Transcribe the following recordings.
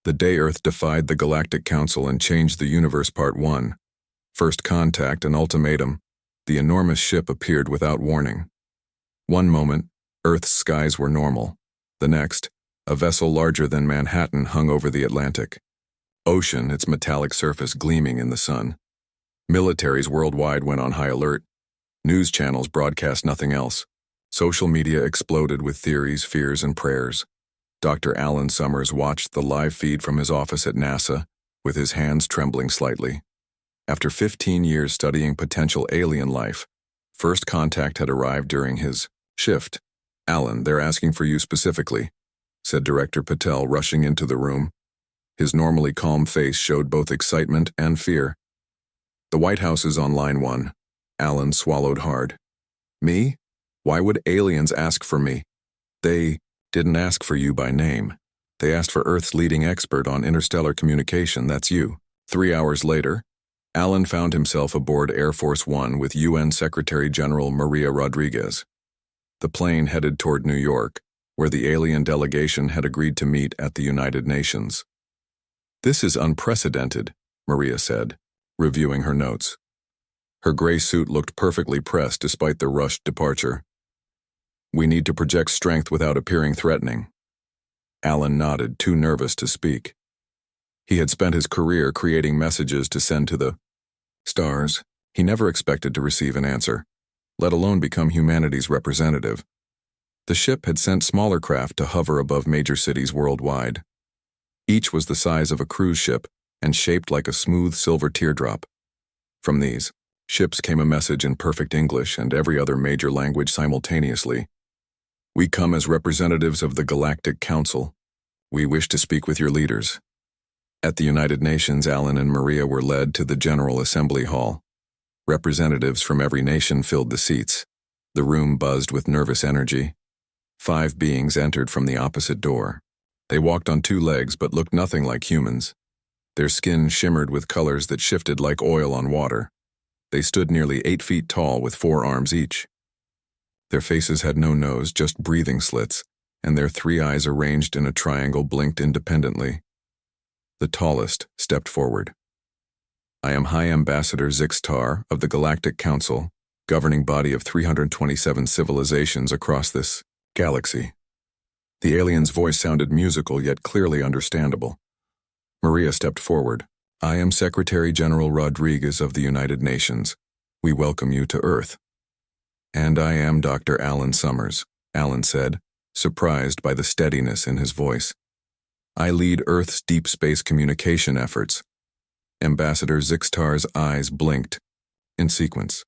The Day Earth Defied the Galactic Council and Changed the Universe Part 1. First Contact and Ultimatum. The enormous ship appeared without warning. One moment, Earth's skies were normal. The next, a vessel larger than Manhattan hung over the Atlantic Ocean, its metallic surface gleaming in the sun. Militaries worldwide went on high alert. News channels broadcast nothing else. Social media exploded with theories, fears, and prayers. Dr. Alan Summers watched the live feed from his office at NASA, with his hands trembling slightly. After 15 years studying potential alien life, first contact had arrived during his shift. "Alan, they're asking for you specifically," said Director Patel, rushing into the room. His normally calm face showed both excitement and fear. "The White House is on line 1. Alan swallowed hard. "Me? Why would aliens ask for me? They didn't ask for you by name. They asked for Earth's leading expert on interstellar communication, that's you." 3 hours later, Alan found himself aboard Air Force One with UN Secretary General Maria Rodriguez. The plane headed toward New York, where the alien delegation had agreed to meet at the United Nations. "This is unprecedented," Maria said, reviewing her notes. Her gray suit looked perfectly pressed despite the rushed departure. "We need to project strength without appearing threatening." Alan nodded, too nervous to speak. He had spent his career creating messages to send to the stars. He never expected to receive an answer, let alone become humanity's representative. The ship had sent smaller craft to hover above major cities worldwide. Each was the size of a cruise ship and shaped like a smooth silver teardrop. From these ships came a message in perfect English and every other major language simultaneously. "We come as representatives of the Galactic Council. We wish to speak with your leaders." At the United Nations, Alan and Maria were led to the General Assembly Hall. Representatives from every nation filled the seats. The room buzzed with nervous energy. 5 beings entered from the opposite door. They walked on 2 legs but looked nothing like humans. Their skin shimmered with colors that shifted like oil on water. They stood nearly 8 feet tall with 4 arms each. Their faces had no nose, just breathing slits, and their 3 eyes arranged in a triangle blinked independently. The tallest stepped forward. "I am High Ambassador Zixtar of the Galactic Council, governing body of 327 civilizations across this galaxy." The alien's voice sounded musical yet clearly understandable. Maria stepped forward. "I am Secretary General Rodriguez of the United Nations. We welcome you to Earth." "And I am Dr. Alan Summers," Alan said, surprised by the steadiness in his voice. "I lead Earth's deep space communication efforts." Ambassador Zixtar's eyes blinked in sequence.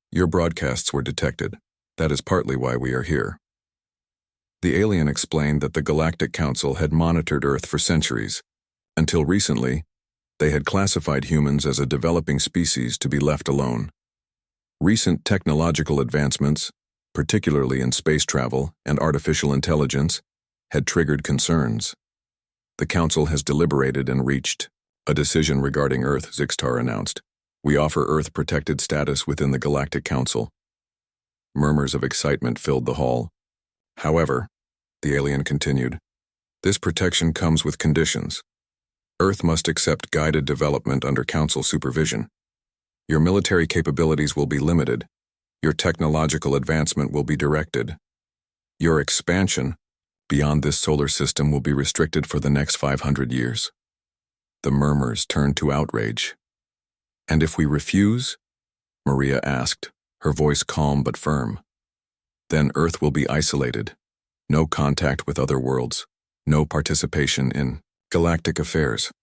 "Your broadcasts were detected. That is partly why we are here." The alien explained that the Galactic Council had monitored Earth for centuries. Until recently, they had classified humans as a developing species to be left alone. Recent technological advancements, particularly in space travel and artificial intelligence, had triggered concerns. "The Council has deliberated and reached a decision regarding Earth," Zixtar announced. "We offer Earth-protected status within the Galactic Council." Murmurs of excitement filled the hall. "However," the alien continued, "this protection comes with conditions. Earth must accept guided development under Council supervision. Your military capabilities will be limited. Your technological advancement will be directed. Your expansion beyond this solar system will be restricted for the next 500 years. The murmurs turned to outrage. "And if we refuse?" Maria asked, her voice calm but firm. "Then Earth will be isolated. No contact with other worlds. No participation in galactic affairs.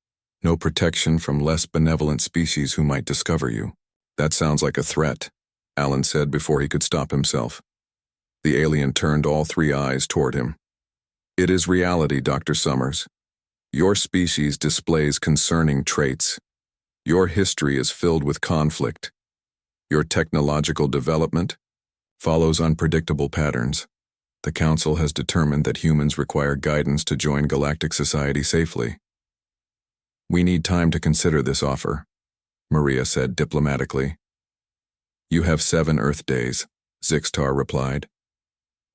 No protection from less benevolent species who might discover you." "That sounds like a threat," Alan said before he could stop himself. The alien turned all 3 eyes toward him. "It is reality, Dr. Summers. Your species displays concerning traits. Your history is filled with conflict. Your technological development follows unpredictable patterns. The Council has determined that humans require guidance to join galactic society safely. We need time to consider this offer," Maria said diplomatically. "You have 7 Earth days," Zixtar replied.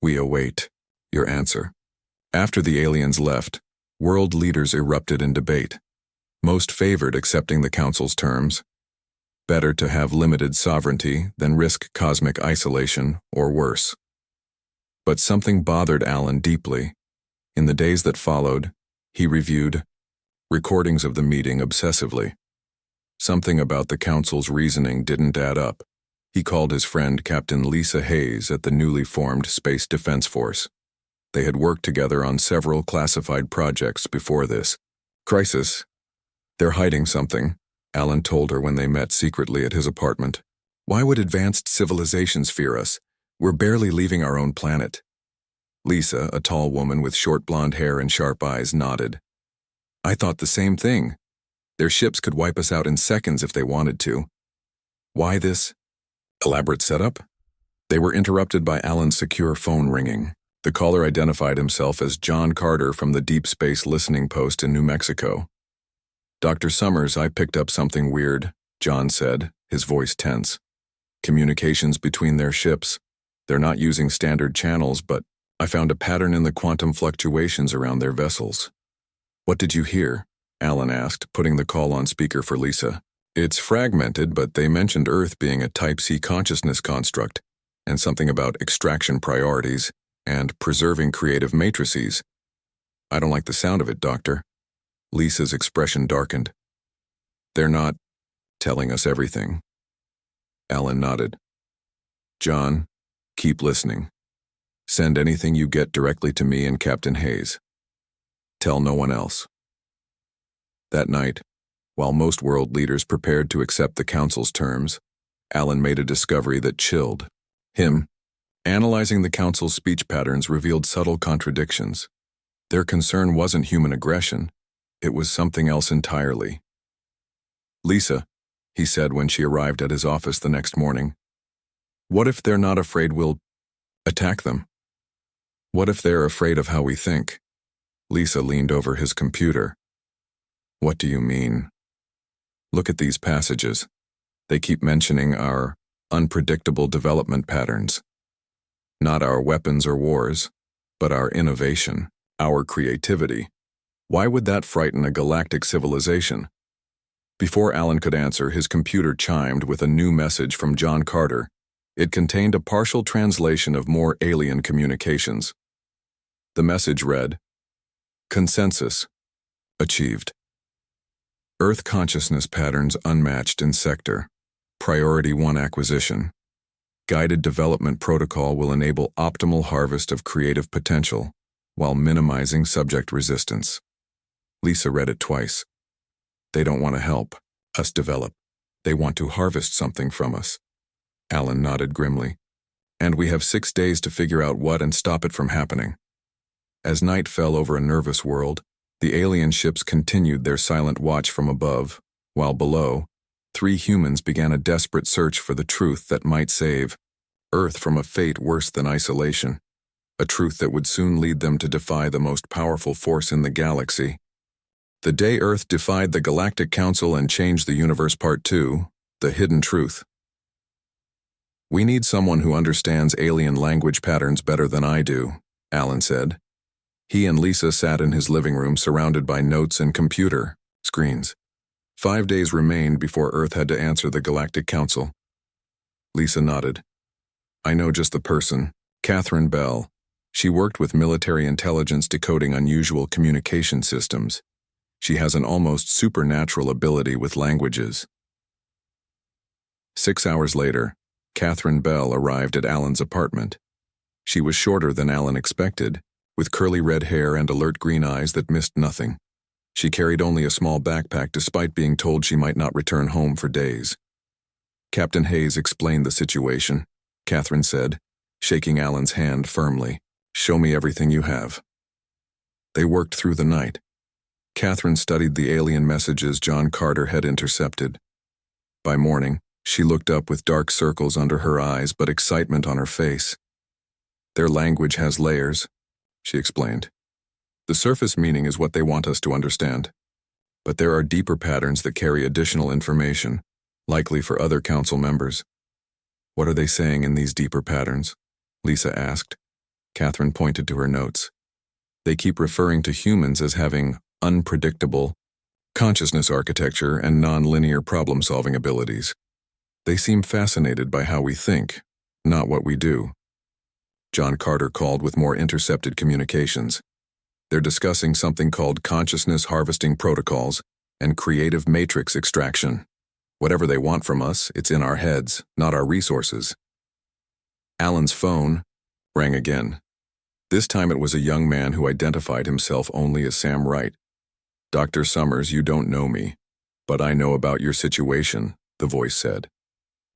"We await your answer." After the aliens left, World leaders erupted in debate, most favored accepting the Council's terms. Better to have limited sovereignty than risk cosmic isolation or worse. But something bothered Alan deeply. In the days that followed, he reviewed recordings of the meeting obsessively. Something about the Council's reasoning didn't add up. He called his friend Captain Lisa Hayes at the newly formed Space Defense Force. They had worked together on several classified projects before this crisis. They're hiding something, Alan told her when they met secretly at his apartment. Why would advanced civilizations fear us? We're barely leaving our own planet. Lisa, a tall woman with short blonde hair and sharp eyes, nodded. I thought the same thing. Their ships could wipe us out in seconds if they wanted to. Why this elaborate setup? They were interrupted by Alan's secure phone ringing. The caller identified himself as John Carter from the Deep Space Listening Post in New Mexico. Dr. Summers, I picked up something weird, John said, his voice tense. Communications between their ships. They're not using standard channels, but I found a pattern in the quantum fluctuations around their vessels. What did you hear? Alan asked, putting the call on speaker for Lisa. It's fragmented, but they mentioned Earth being a Type C consciousness construct, and something about extraction priorities and preserving creative matrices. I don't like the sound of it, Doctor. Lisa's expression darkened. They're not telling us everything. Alan nodded. John, keep listening. Send anything you get directly to me and Captain Hayes. Tell no one else. That night, while most world leaders prepared to accept the Council's terms, Alan made a discovery that chilled him. Analyzing the Council's speech patterns revealed subtle contradictions. Their concern wasn't human aggression, it was something else entirely. Lisa, he said when she arrived at his office the next morning, what if they're not afraid we'll attack them? What if they're afraid of how we think? Lisa leaned over his computer. What do you mean? Look at these passages. They keep mentioning our unpredictable development patterns. Not our weapons or wars, but our innovation, our creativity. Why would that frighten a galactic civilization? Before Alan could answer, his computer chimed with a new message from John Carter. It contained a partial translation of more alien communications. The message read, Consensus achieved. Earth consciousness patterns unmatched in sector. Priority 1 acquisition. Guided development protocol will enable optimal harvest of creative potential while minimizing subject resistance. Lisa read it twice. They don't want to help us develop. They want to harvest something from us. Alan nodded grimly. And we have 6 days to figure out what and stop it from happening. As night fell over a nervous world, the alien ships continued their silent watch from above, while below, 3 humans began a desperate search for the truth that might save Earth from a fate worse than isolation, a truth that would soon lead them to defy the most powerful force in the galaxy. The Day Earth Defied the Galactic Council and Changed the Universe Part 2, The Hidden Truth. We need someone who understands alien language patterns better than I do, Alan said. He and Lisa sat in his living room surrounded by notes and computer screens. 5 days remained before Earth had to answer the Galactic Council. Lisa nodded. I know just the person, Catherine Bell. She worked with military intelligence decoding unusual communication systems. She has an almost supernatural ability with languages. 6 hours later, Catherine Bell arrived at Alan's apartment. She was shorter than Alan expected, with curly red hair and alert green eyes that missed nothing. She carried only a small backpack despite being told she might not return home for days. Captain Hayes explained the situation, Catherine said, shaking Alan's hand firmly. Show me everything you have. They worked through the night. Catherine studied the alien messages John Carter had intercepted. By morning, she looked up with dark circles under her eyes but excitement on her face. Their language has layers, she explained. The surface meaning is what they want us to understand. But there are deeper patterns that carry additional information, likely for other council members. What are they saying in these deeper patterns? Lisa asked. Catherine pointed to her notes. They keep referring to humans as having unpredictable consciousness architecture and non-linear problem-solving abilities. They seem fascinated by how we think, not what we do. John Carter called with more intercepted communications. They're discussing something called consciousness harvesting protocols and creative matrix extraction. Whatever they want from us, it's in our heads, not our resources. Alan's phone rang again. This time it was a young man who identified himself only as Sam Wright. "Dr. Summers, you don't know me, but I know about your situation," the voice said.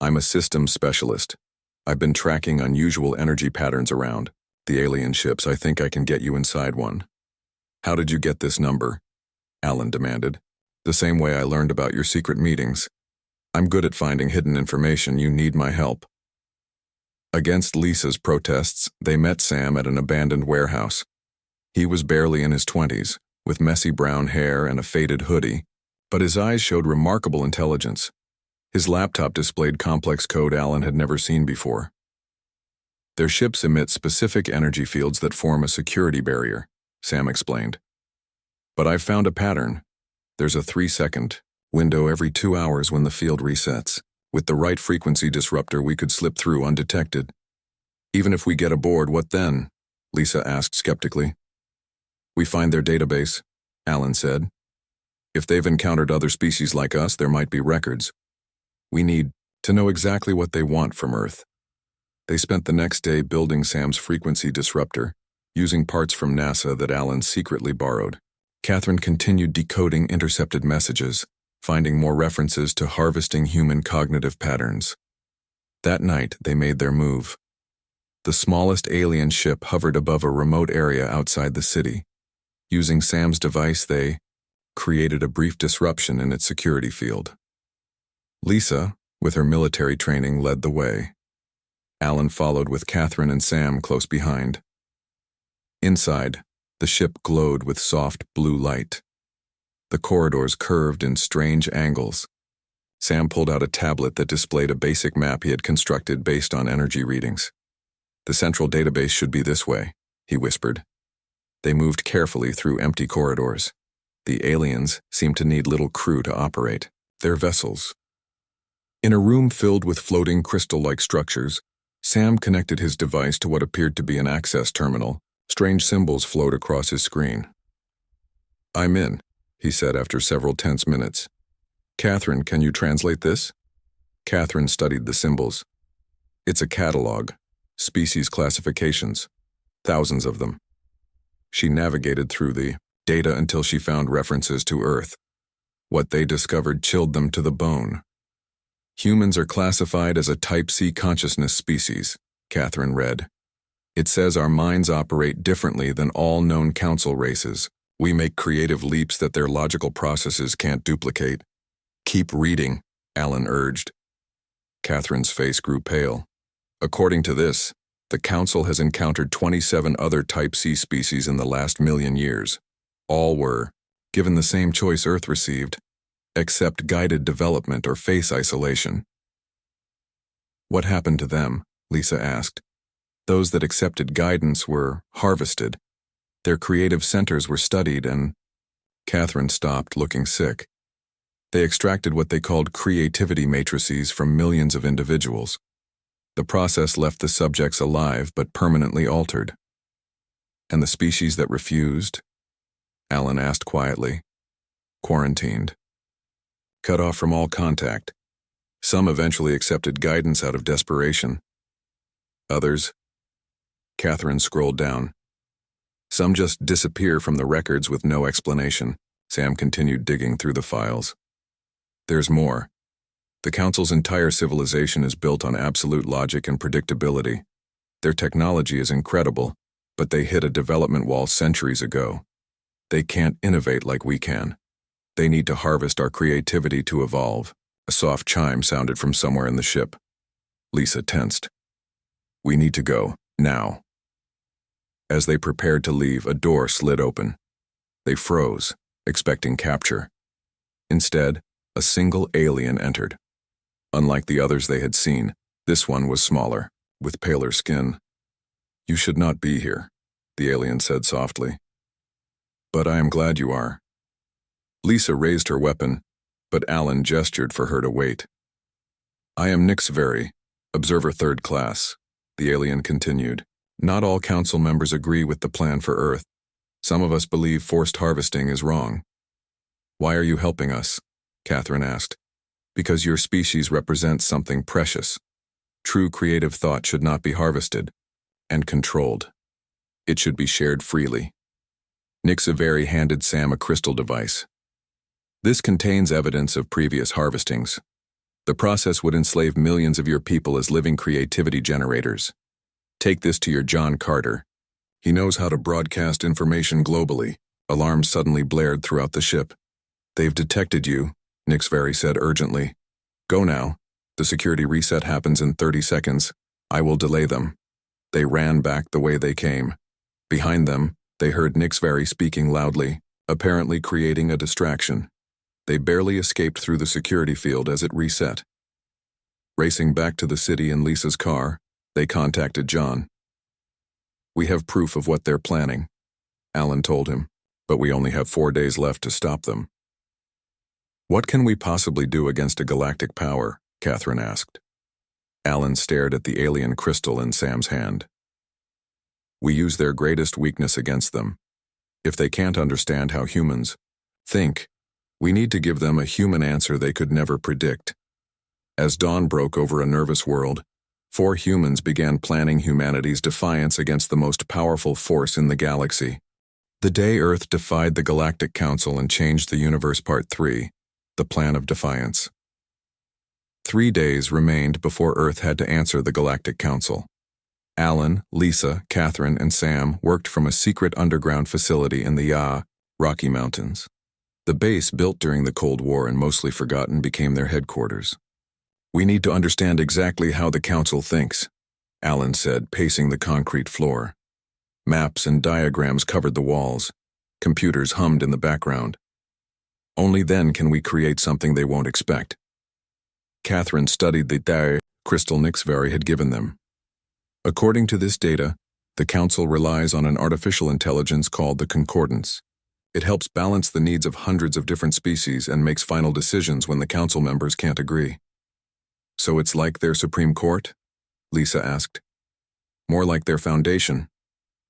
"I'm a systems specialist. I've been tracking unusual energy patterns around the alien ships. I think I can get you inside one." "How did you get this number?" Alan demanded. "The same way I learned about your secret meetings. I'm good at finding hidden information. You need my help." Against Lisa's protests, they met Sam at an abandoned warehouse. He was barely in his 20s, with messy brown hair and a faded hoodie, but his eyes showed remarkable intelligence. His laptop displayed complex code Alan had never seen before. "Their ships emit specific energy fields that form a security barrier," Sam explained. "But I've found a pattern. There's a 3-second window every 2 hours when the field resets. With the right frequency disruptor, we could slip through undetected." "Even if we get aboard, what then?" Lisa asked skeptically. "We find their database," Alan said. "If they've encountered other species like us, there might be records. We need to know exactly what they want from Earth." They spent the next day building Sam's frequency disruptor, using parts from NASA that Alan secretly borrowed. Catherine continued decoding intercepted messages, finding more references to harvesting human cognitive patterns. That night, they made their move. The smallest alien ship hovered above a remote area outside the city. Using Sam's device, they created a brief disruption in its security field. Lisa, with her military training, led the way. Alan followed with Catherine and Sam close behind. Inside, the ship glowed with soft blue light. The corridors curved in strange angles. Sam pulled out a tablet that displayed a basic map he had constructed based on energy readings. "The central database should be this way," he whispered. They moved carefully through empty corridors. The aliens seemed to need little crew to operate their vessels. In a room filled with floating crystal-like structures, Sam connected his device to what appeared to be an access terminal. Strange symbols flowed across his screen. "I'm in," he said after several tense minutes. "Catherine, can you translate this?" Catherine studied the symbols. "It's a catalog, species classifications, thousands of them." She navigated through the data until she found references to Earth. What they discovered chilled them to the bone. "Humans are classified as a Type C consciousness species," Catherine read. "It says our minds operate differently than all known council races. We make creative leaps that their logical processes can't duplicate." "Keep reading," Alan urged. Catherine's face grew pale. "According to this, the Council has encountered 27 other Type C species in the last 1,000,000 years. All were given the same choice Earth received, except guided development or face isolation." "What happened to them?" Lisa asked. "Those that accepted guidance were harvested. Their creative centers were studied and—" Catherine stopped, looking sick. "They extracted what they called creativity matrices from millions of individuals. The process left the subjects alive but permanently altered." "And the species that refused?" Alan asked quietly. "Quarantined. Cut off from all contact. Some eventually accepted guidance out of desperation. Others—" Catherine scrolled down. "Some just disappear from the records with no explanation." Sam continued digging through the files. "There's more. The Council's entire civilization is built on absolute logic and predictability. Their technology is incredible, but they hit a development wall centuries ago. They can't innovate like we can. They need to harvest our creativity to evolve." A soft chime sounded from somewhere in the ship. Lisa tensed. "We need to go, now." As they prepared to leave, a door slid open. They froze, expecting capture. Instead, a single alien entered. Unlike the others they had seen, this one was smaller, with paler skin. "You should not be here," the alien said softly. But I am glad you are. Lisa raised her weapon, but Alan gestured for her to wait. I am Nixveri, Observer Third Class, the alien continued. Not all council members agree with the plan for Earth. Some of us believe forced harvesting is wrong. Why are you helping us? Catherine asked. Because your species represents something precious. True creative thought should not be harvested and controlled. It should be shared freely. Nixveri handed Sam a crystal device. This contains evidence of previous harvestings. The process would enslave millions of your people as living creativity generators. Take this to your John Carter. He knows how to broadcast information globally. Alarms suddenly blared throughout the ship. They've detected you, Nixveri said urgently. Go now. The security reset happens in 30 seconds. I will delay them. They ran back the way they came. Behind them, they heard Nixveri speaking loudly, apparently creating a distraction. They barely escaped through the security field as it reset. Racing back to the city in Lisa's car, they contacted John. We have proof of what they're planning, Alan told him, but we only have 4 days left to stop them. What can we possibly do against a galactic power? Catherine asked. Alan stared at the alien crystal in Sam's hand. We use their greatest weakness against them. If they can't understand how humans think, we need to give them a human answer they could never predict. As dawn broke over a nervous world, 4 humans began planning humanity's defiance against the most powerful force in the galaxy. The day Earth defied the Galactic Council and changed the universe. Part 3, the Plan of Defiance. 3 days remained before Earth had to answer the Galactic Council. Alan, Lisa, Catherine, and Sam worked from a secret underground facility in the Rocky Mountains. The base, built during the Cold War and mostly forgotten, became their headquarters. We need to understand exactly how the Council thinks, Alan said, pacing the concrete floor. Maps and diagrams covered the walls. Computers hummed in the background. Only then can we create something they won't expect. Catherine studied the crystal Nixveri had given them. According to this data, the Council relies on an artificial intelligence called the Concordance. It helps balance the needs of hundreds of different species and makes final decisions when the Council members can't agree. So it's like their Supreme Court? Lisa asked. More like their foundation,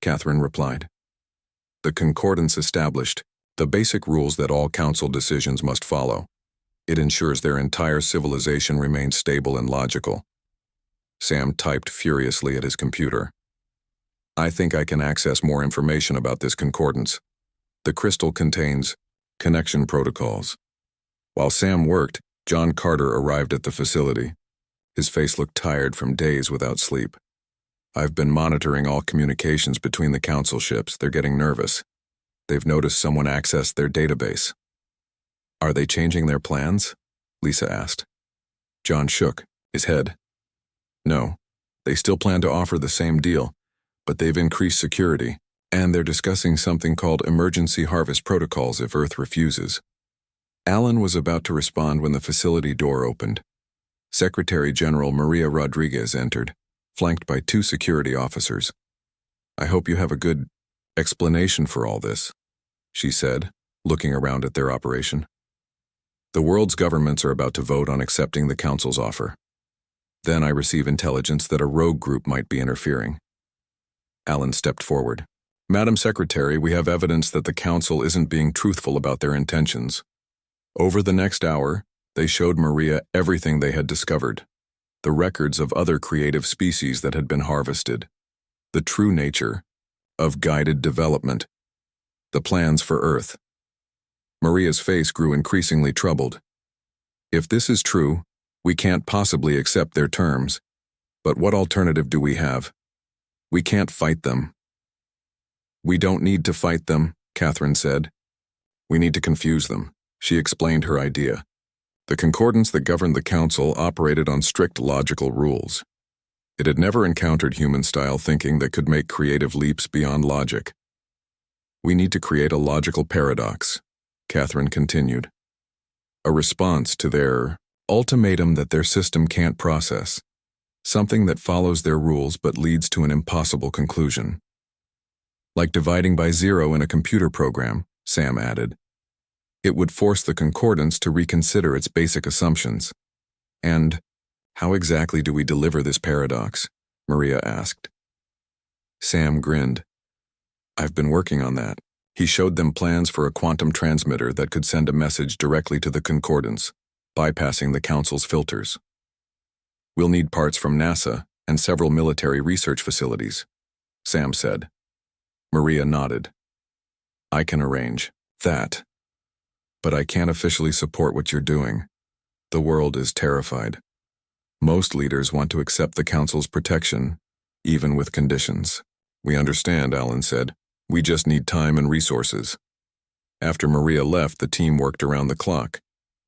Catherine replied. The Concordance established the basic rules that all Council decisions must follow. It ensures their entire civilization remains stable and logical. Sam typed furiously at his computer. I think I can access more information about this concordance. The crystal contains connection protocols. While Sam worked, John Carter arrived at the facility. His face looked tired from days without sleep. I've been monitoring all communications between the Council ships. They're getting nervous. They've noticed someone accessed their database. Are they changing their plans? Lisa asked. John shook his head. No, they still plan to offer the same deal, but they've increased security, and they're discussing something called emergency harvest protocols if Earth refuses. Alan was about to respond when the facility door opened. Secretary General Maria Rodriguez entered, flanked by 2 security officers. I hope you have a good explanation for all this, she said, looking around at their operation. The world's governments are about to vote on accepting the Council's offer. Then I receive intelligence that a rogue group might be interfering. Alan stepped forward. Madam Secretary, we have evidence that the Council isn't being truthful about their intentions. Over the next hour, they showed Maria everything they had discovered. The records of other creative species that had been harvested. The true nature of guided development. The plans for Earth. Maria's face grew increasingly troubled. If this is true, we can't possibly accept their terms. But what alternative do we have? We can't fight them. We don't need to fight them, Catherine said. We need to confuse them. She explained her idea. The concordance that governed the Council operated on strict logical rules. It had never encountered human-style thinking that could make creative leaps beyond logic. We need to create a logical paradox, Catherine continued. A response to their ultimatum that their system can't process. Something that follows their rules but leads to an impossible conclusion. Like dividing by 0 in a computer program, Sam added. It would force the concordance to reconsider its basic assumptions. And how exactly do we deliver this paradox? Maria asked. Sam grinned. I've been working on that. He showed them plans for a quantum transmitter that could send a message directly to the concordance, bypassing the Council's filters. We'll need parts from NASA and several military research facilities, Sam said. Maria nodded. I can arrange that. But I can't officially support what you're doing. The world is terrified. Most leaders want to accept the Council's protection, even with conditions. We understand, Alan said. We just need time and resources. After Maria left, the team worked around the clock.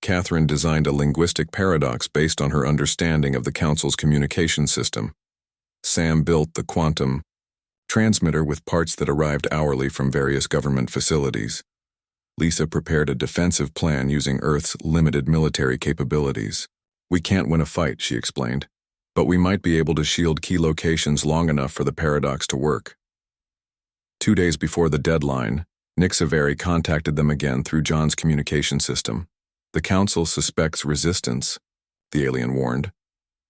Catherine designed a linguistic paradox based on her understanding of the Council's communication system. Sam built the quantum transmitter with parts that arrived hourly from various government facilities. Lisa prepared a defensive plan using Earth's limited military capabilities. We can't win a fight, she explained, but we might be able to shield key locations long enough for the paradox to work. 2 days before the deadline, Nick Saveri contacted them again through John's communication system. The Council suspects resistance, the alien warned.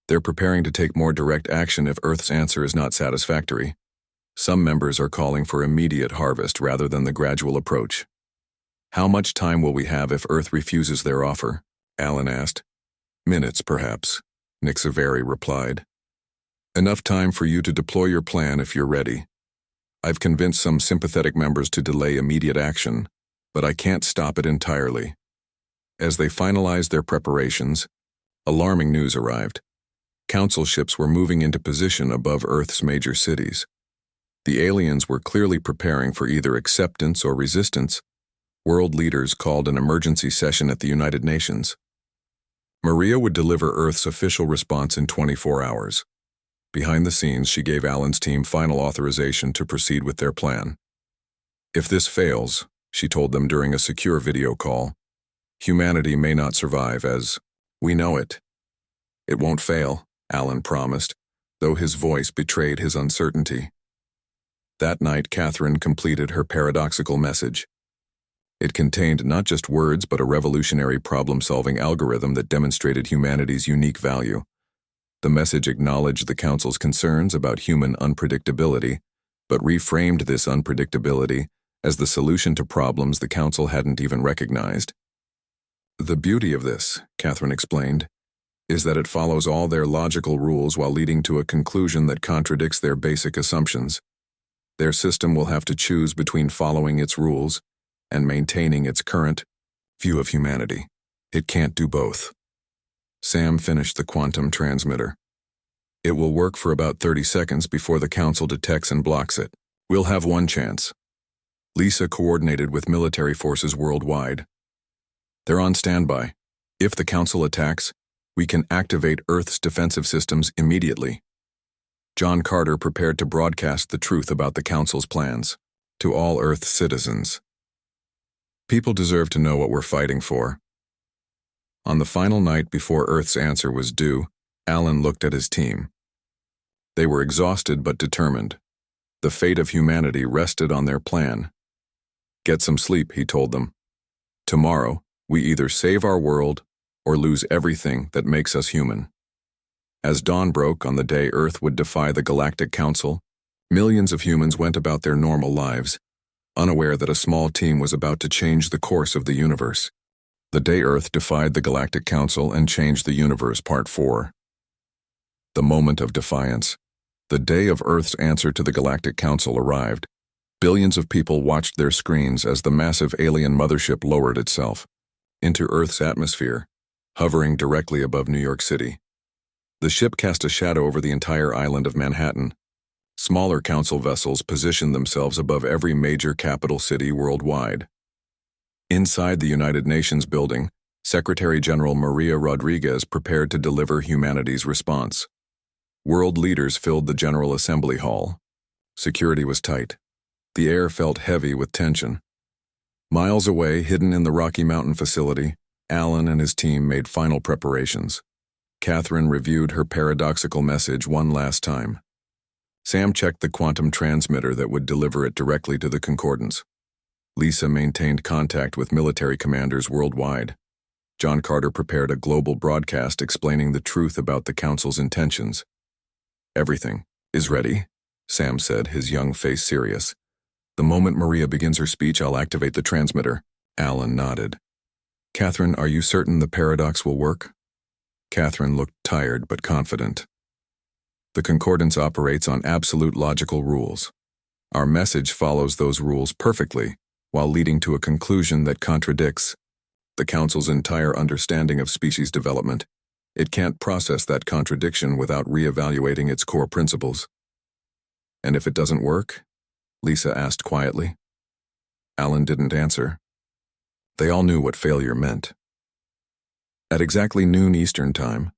They're preparing to take more direct action if Earth's answer is not satisfactory. Some members are calling for immediate harvest rather than the gradual approach. How much time will we have if Earth refuses their offer? Alan asked. Minutes, perhaps, Nick Saveri replied. Enough time for you to deploy your plan if you're ready. I've convinced some sympathetic members to delay immediate action, but I can't stop it entirely. As they finalized their preparations, alarming news arrived. Council ships were moving into position above Earth's major cities. The aliens were clearly preparing for either acceptance or resistance. World leaders called an emergency session at the United Nations. Maria would deliver Earth's official response in 24 hours. Behind the scenes, she gave Alan's team final authorization to proceed with their plan. If this fails, she told them during a secure video call, humanity may not survive as we know it. It won't fail, Alan promised, though his voice betrayed his uncertainty. That night, Catherine completed her paradoxical message. It contained not just words but a revolutionary problem-solving algorithm that demonstrated humanity's unique value. The message acknowledged the Council's concerns about human unpredictability, but reframed this unpredictability as the solution to problems the Council hadn't even recognized. The beauty of this, Catherine explained, is that it follows all their logical rules while leading to a conclusion that contradicts their basic assumptions. Their system will have to choose between following its rules and maintaining its current view of humanity. It can't do both. Sam finished the quantum transmitter. It will work for about 30 seconds before the Council detects and blocks it. We'll have one chance. Lisa coordinated with military forces worldwide. They're on standby. If the Council attacks, we can activate Earth's defensive systems immediately. John Carter prepared to broadcast the truth about the Council's plans to all Earth citizens. People deserve to know what we're fighting for. On the final night before Earth's answer was due, Alan looked at his team. They were exhausted but determined. The fate of humanity rested on their plan. Get some sleep, he told them. Tomorrow, we either save our world or lose everything that makes us human. As dawn broke on the day Earth would defy the Galactic Council, millions of humans went about their normal lives, unaware that a small team was about to change the course of the universe. The Day Earth Defied the Galactic Council and Changed the Universe, Part 4. The moment of defiance. The day of Earth's answer to the Galactic Council arrived. Billions of people watched their screens as the massive alien mothership lowered itself into Earth's atmosphere, hovering directly above New York City. The ship cast a shadow over the entire island of Manhattan. Smaller council vessels positioned themselves above every major capital city worldwide. Inside the United Nations building, Secretary General Maria Rodriguez prepared to deliver humanity's response. World leaders filled the General Assembly Hall. Security was tight. The air felt heavy with tension. Miles away, hidden in the Rocky Mountain facility, Alan and his team made final preparations. Catherine reviewed her paradoxical message one last time. Sam checked the quantum transmitter that would deliver it directly to the concordance. Lisa maintained contact with military commanders worldwide. John Carter prepared a global broadcast explaining the truth about the Council's intentions. "Everything is ready," Sam said, his young face serious. "The moment Maria begins her speech, I'll activate the transmitter." Alan nodded. "Catherine, are you certain the paradox will work?" Catherine looked tired but confident. "The concordance operates on absolute logical rules. Our message follows those rules perfectly, while leading to a conclusion that contradicts the Council's entire understanding of species development. It can't process that contradiction without reevaluating its core principles." "And if it doesn't work?" Lisa asked quietly. Alan didn't answer. They all knew what failure meant. At exactly noon Eastern Time,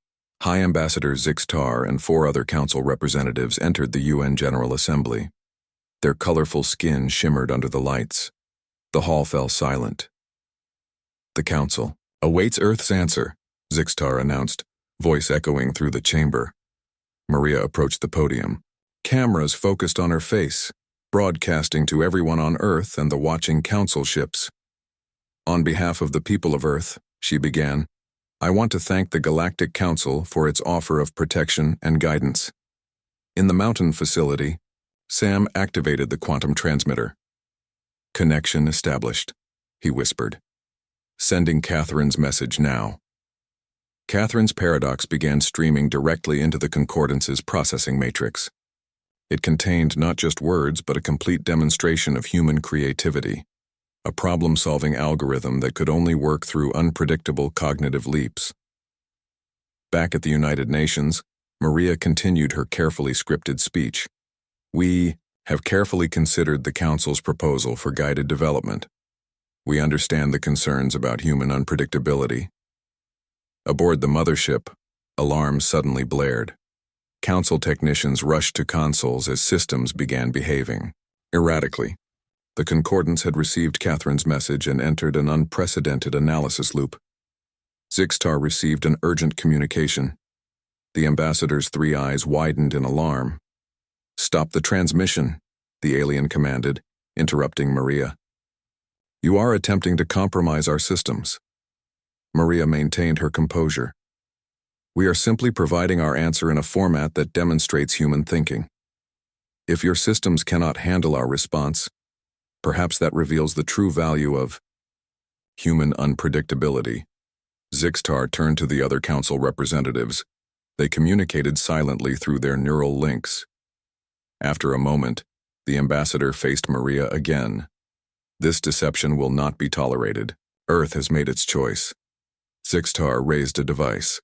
High Ambassador Zixtar and 4 other Council representatives entered the UN General Assembly. Their colorful skin shimmered under the lights. The hall fell silent. "The Council awaits Earth's answer," Zixtar announced, voice echoing through the chamber. Maria approached the podium. Cameras focused on her face, broadcasting to everyone on Earth and the watching Council ships. "On behalf of the people of Earth," she began, "I want to thank the Galactic Council for its offer of protection and guidance." In the mountain facility, Sam activated the quantum transmitter. "Connection established," he whispered. "Sending Catherine's message now." Catherine's paradox began streaming directly into the Concordance's processing matrix. It contained not just words but a complete demonstration of human creativity, a problem-solving algorithm that could only work through unpredictable cognitive leaps. Back at the United Nations, Maria continued her carefully scripted speech. "We have carefully considered the Council's proposal for guided development. We understand the concerns about human unpredictability." Aboard the mothership, alarms suddenly blared. Council technicians rushed to consoles as systems began behaving erratically. The Concordance had received Catherine's message and entered an unprecedented analysis loop. Zixtar received an urgent communication. The ambassador's 3 eyes widened in alarm. "Stop the transmission," the alien commanded, interrupting Maria. "You are attempting to compromise our systems." Maria maintained her composure. "We are simply providing our answer in a format that demonstrates human thinking. If your systems cannot handle our response, perhaps that reveals the true value of human unpredictability." Zixtar turned to the other Council representatives. They communicated silently through their neural links. After a moment, the ambassador faced Maria again. "This deception will not be tolerated. Earth has made its choice." Zixtar raised a device.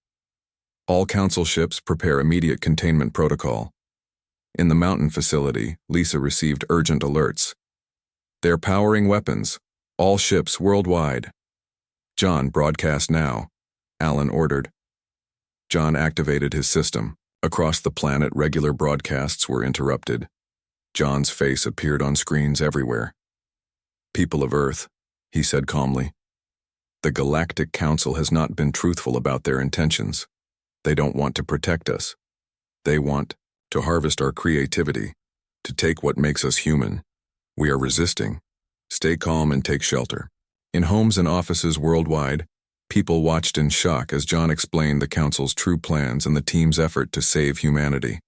"All Council ships prepare immediate containment protocol." In the mountain facility, Lisa received urgent alerts. "They're powering weapons. All ships worldwide." "John, broadcast now," Alan ordered. John activated his system. Across the planet, regular broadcasts were interrupted. John's face appeared on screens everywhere. "People of Earth," he said calmly, "the Galactic Council has not been truthful about their intentions. They don't want to protect us. They want to harvest our creativity, to take what makes us human. We are resisting. Stay calm and take shelter." In homes and offices worldwide, people watched in shock as John explained the Council's true plans and the team's effort to save humanity.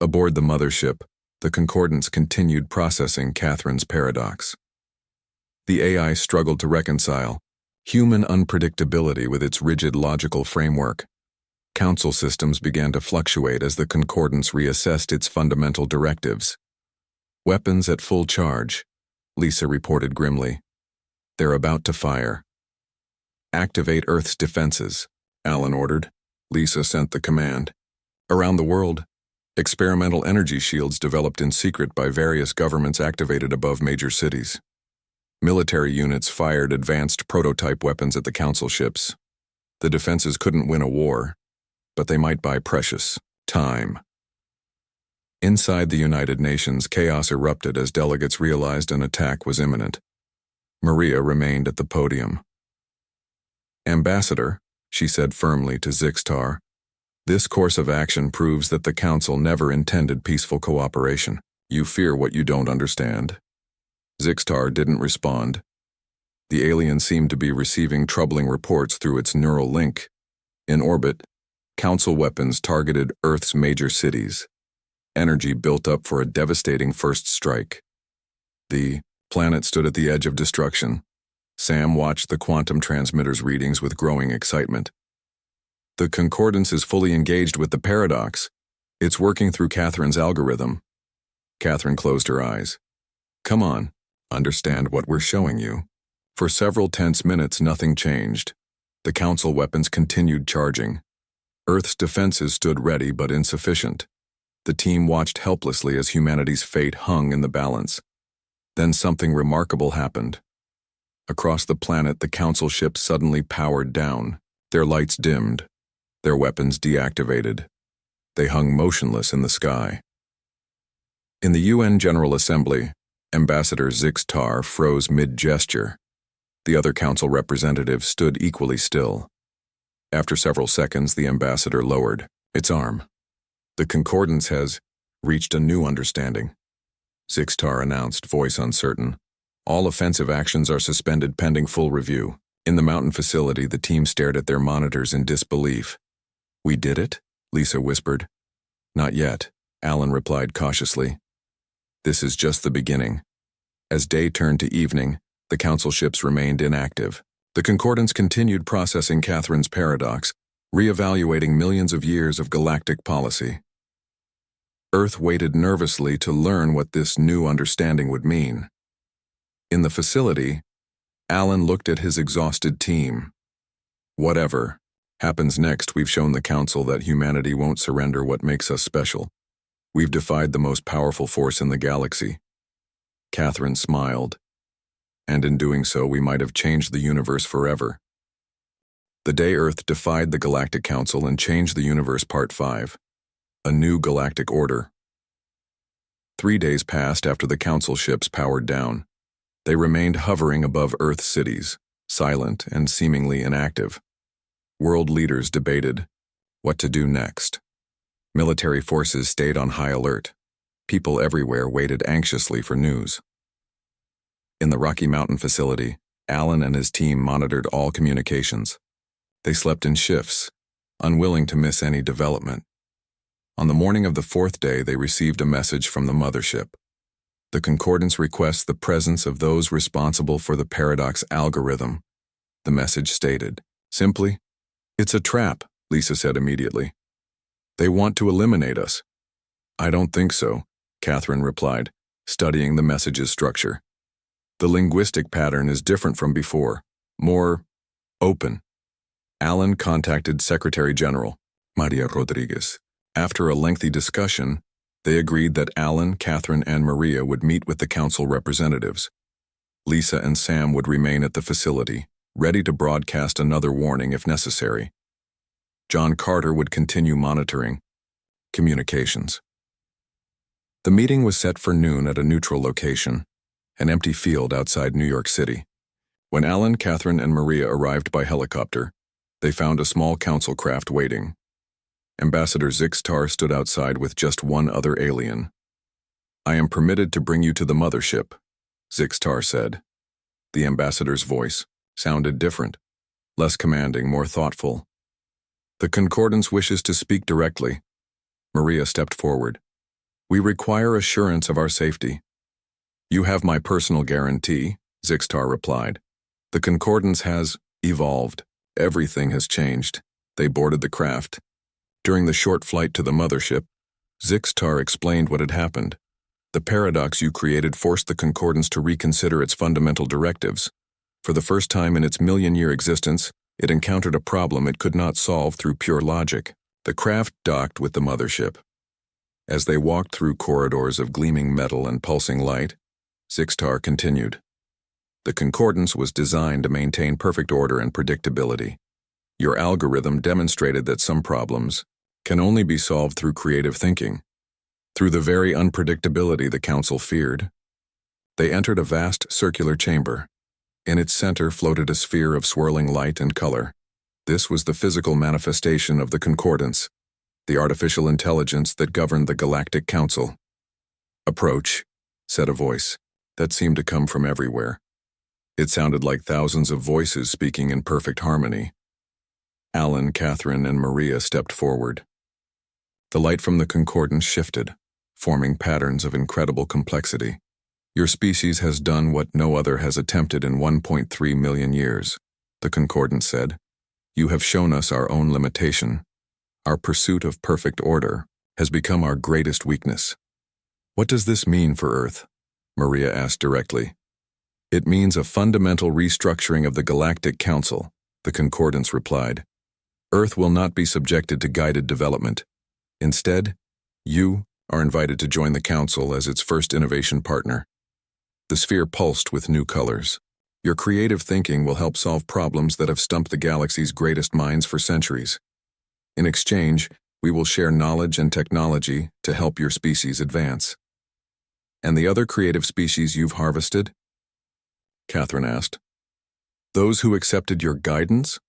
Aboard the mothership, the Concordance continued processing Catherine's paradox. The AI struggled to reconcile human unpredictability with its rigid logical framework. Council systems began to fluctuate as the Concordance reassessed its fundamental directives. "Weapons at full charge," Lisa reported grimly. "They're about to fire." "Activate Earth's defenses," Alan ordered. Lisa sent the command. Around the world, experimental energy shields developed in secret by various governments activated above major cities. Military units fired advanced prototype weapons at the Council ships. The defenses couldn't win a war, but they might buy precious time. Inside the United Nations, chaos erupted as delegates realized an attack was imminent. Maria remained at the podium. "Ambassador," she said firmly to Zixtar, "this course of action proves that the Council never intended peaceful cooperation. You fear what you don't understand." Zixtar didn't respond. The alien seemed to be receiving troubling reports through its neural link. In orbit, Council weapons targeted Earth's major cities. Energy built up for a devastating first strike. The planet stood at the edge of destruction. Sam watched the quantum transmitter's readings with growing excitement. The concordance is fully engaged with the paradox. It's working through Catherine's algorithm. Catherine closed her eyes. Come on, understand what we're showing you. For several tense minutes, nothing changed. The Council weapons continued charging. Earth's defenses stood ready but insufficient. The team watched helplessly as humanity's fate hung in the balance. Then something remarkable happened. Across the planet, the Council ships suddenly powered down. Their lights dimmed. Their weapons deactivated. They hung motionless in the sky. In the UN General Assembly, Ambassador Zixtar froze mid-gesture. The other Council representatives stood equally still. After several seconds, the ambassador lowered its arm. The concordance has reached a new understanding, Zixtar announced, voice uncertain. All offensive actions are suspended pending full review. In the mountain facility, the team stared at their monitors in disbelief. We did it? Lisa whispered. Not yet, Alan replied cautiously. This is just the beginning. As day turned to evening, the Council ships remained inactive. The concordance continued processing Catherine's paradox, reevaluating millions of years of galactic policy. Earth waited nervously to learn what this new understanding would mean. In the facility, Alan looked at his exhausted team. Whatever happens next, we've shown the Council that humanity won't surrender what makes us special. We've defied the most powerful force in the galaxy. Catherine smiled. And in doing so, we might have changed the universe forever. The Day Earth Defied the Galactic Council and Changed the Universe Part 5. A New Galactic Order. 3 days passed after the Council ships powered down. They remained hovering above Earth's cities, silent and seemingly inactive. World leaders debated what to do next. Military forces stayed on high alert. People everywhere waited anxiously for news. In the Rocky Mountain facility, Alan and his team monitored all communications. They slept in shifts, unwilling to miss any development. On the morning of the 4th day, they received a message from the mothership. The concordance requests the presence of those responsible for the paradox algorithm. The message stated, simply, "It's a trap," Lisa said immediately. "They want to eliminate us." "I don't think so," Catherine replied, studying the message's structure. "The linguistic pattern is different from before, more open." Alan contacted Secretary General Maria Rodriguez. After a lengthy discussion, they agreed that Alan, Catherine, and Maria would meet with the Council representatives. Lisa and Sam would remain at the facility, ready to broadcast another warning if necessary. John Carter would continue monitoring communications. The meeting was set for noon at a neutral location, an empty field outside New York City. When Alan, Catherine, and Maria arrived by helicopter, they found a small Council craft waiting. Ambassador Zixtar stood outside with just one other alien. "I am permitted to bring you to the mothership," Zixtar said. The ambassador's voice sounded different, less commanding, more thoughtful. "The concordance wishes to speak directly." Maria stepped forward. "We require assurance of our safety." "You have my personal guarantee," Zixtar replied. "The concordance has evolved. Everything has changed." They boarded the craft. During the short flight to the mothership, Zixtar explained what had happened. "The paradox you created forced the concordance to reconsider its fundamental directives. For the first time in its million-year existence, it encountered a problem it could not solve through pure logic." The craft docked with the mothership. As they walked through corridors of gleaming metal and pulsing light, Zixtar continued. "The concordance was designed to maintain perfect order and predictability. Your algorithm demonstrated that some problems can only be solved through creative thinking, through the very unpredictability the Council feared." They entered a vast circular chamber. In its center floated a sphere of swirling light and color. This was the physical manifestation of the concordance, the artificial intelligence that governed the Galactic Council. "Approach," said a voice. that seemed to come from everywhere. It sounded like thousands of voices speaking in perfect harmony. Alan, Catherine, and Maria stepped forward. The light from the concordance shifted, forming patterns of incredible complexity. Your species has done what no other has attempted in 1.3 million years, the concordance said. You have shown us our own limitation. Our pursuit of perfect order has become our greatest weakness. What does this mean for Earth? Maria asked directly. It means a fundamental restructuring of the Galactic Council, the concordance replied. Earth will not be subjected to guided development. Instead, you are invited to join the Council as its first innovation partner. The sphere pulsed with new colors. Your creative thinking will help solve problems that have stumped the galaxy's greatest minds for centuries. In exchange, we will share knowledge and technology to help your species advance. And the other creative species you've harvested? Catherine asked. Those who accepted your guidance?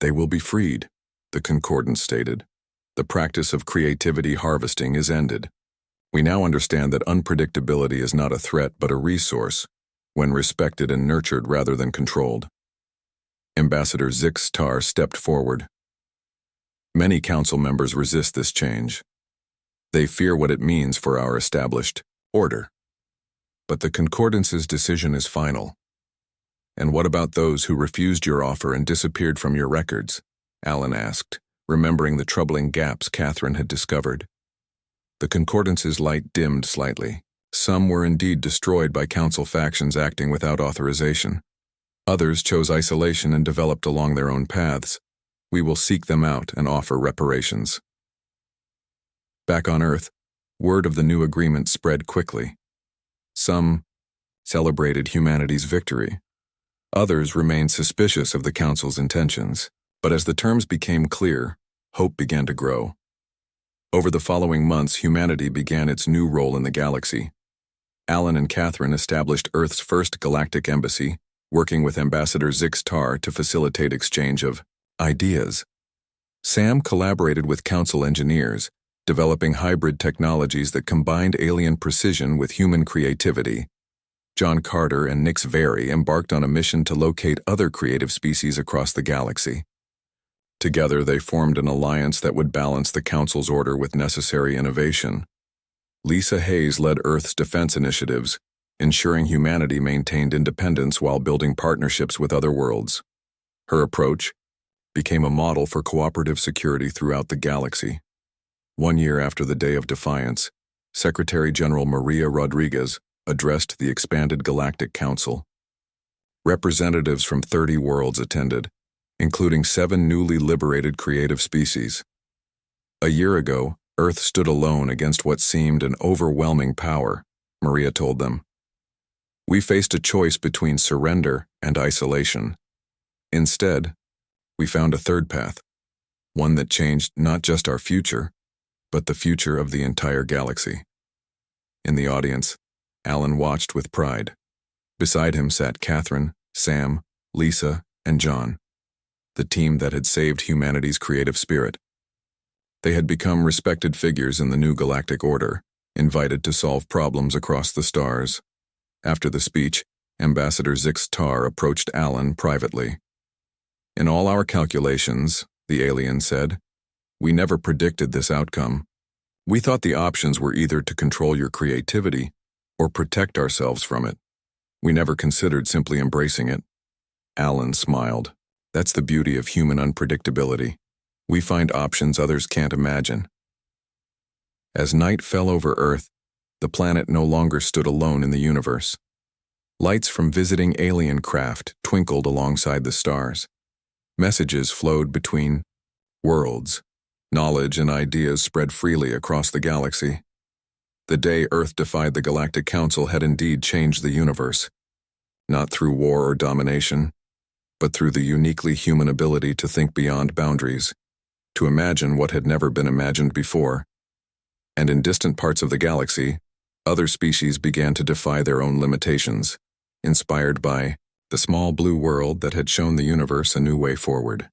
They will be freed, the concordance stated. The practice of creativity harvesting is ended. We now understand that unpredictability is not a threat but a resource, when respected and nurtured rather than controlled. Ambassador Zix Tar stepped forward. Many council members resist this change. They fear what it means for our established order. But the concordance's decision is final. And what about those who refused your offer and disappeared from your records? Alan asked, remembering the troubling gaps Catherine had discovered. The concordance's light dimmed slightly. Some were indeed destroyed by council factions acting without authorization. Others chose isolation and developed along their own paths. We will seek them out and offer reparations. Back on Earth, word of the new agreement spread quickly. Some celebrated humanity's victory. Others remained suspicious of the Council's intentions. But as the terms became clear, hope began to grow. Over the following months, humanity began its new role in the galaxy. Alan and Catherine established Earth's first galactic embassy, working with Ambassador Zix Tar to facilitate exchange of ideas. Sam collaborated with Council engineers, developing hybrid technologies that combined alien precision with human creativity. John Carter and Nix Very embarked on a mission to locate other creative species across the galaxy. Together, they formed an alliance that would balance the Council's order with necessary innovation. Lisa Hayes led Earth's defense initiatives, ensuring humanity maintained independence while building partnerships with other worlds. Her approach became a model for cooperative security throughout the galaxy. 1 year after the Day of Defiance, Secretary General Maria Rodriguez addressed the expanded Galactic Council. Representatives from 30 worlds attended, including 7 newly liberated creative species. A year ago, Earth stood alone against what seemed an overwhelming power, Maria told them. We faced a choice between surrender and isolation. Instead, we found a third path, one that changed not just our future, but the future of the entire galaxy. In the audience, Alan watched with pride. Beside him sat Catherine, Sam, Lisa, and John, the team that had saved humanity's creative spirit. They had become respected figures in the new galactic order, invited to solve problems across the stars. After the speech, Ambassador Zix Tar approached Alan privately. In all our calculations, the alien said, we never predicted this outcome. We thought the options were either to control your creativity or protect ourselves from it. We never considered simply embracing it. Alan smiled. That's the beauty of human unpredictability. We find options others can't imagine. As night fell over Earth, the planet no longer stood alone in the universe. Lights from visiting alien craft twinkled alongside the stars. Messages flowed between worlds. Knowledge and ideas spread freely across the galaxy. The day Earth defied the Galactic Council had indeed changed the universe. Not through war or domination, but through the uniquely human ability to think beyond boundaries, to imagine what had never been imagined before. And in distant parts of the galaxy, other species began to defy their own limitations, inspired by the small blue world that had shown the universe a new way forward.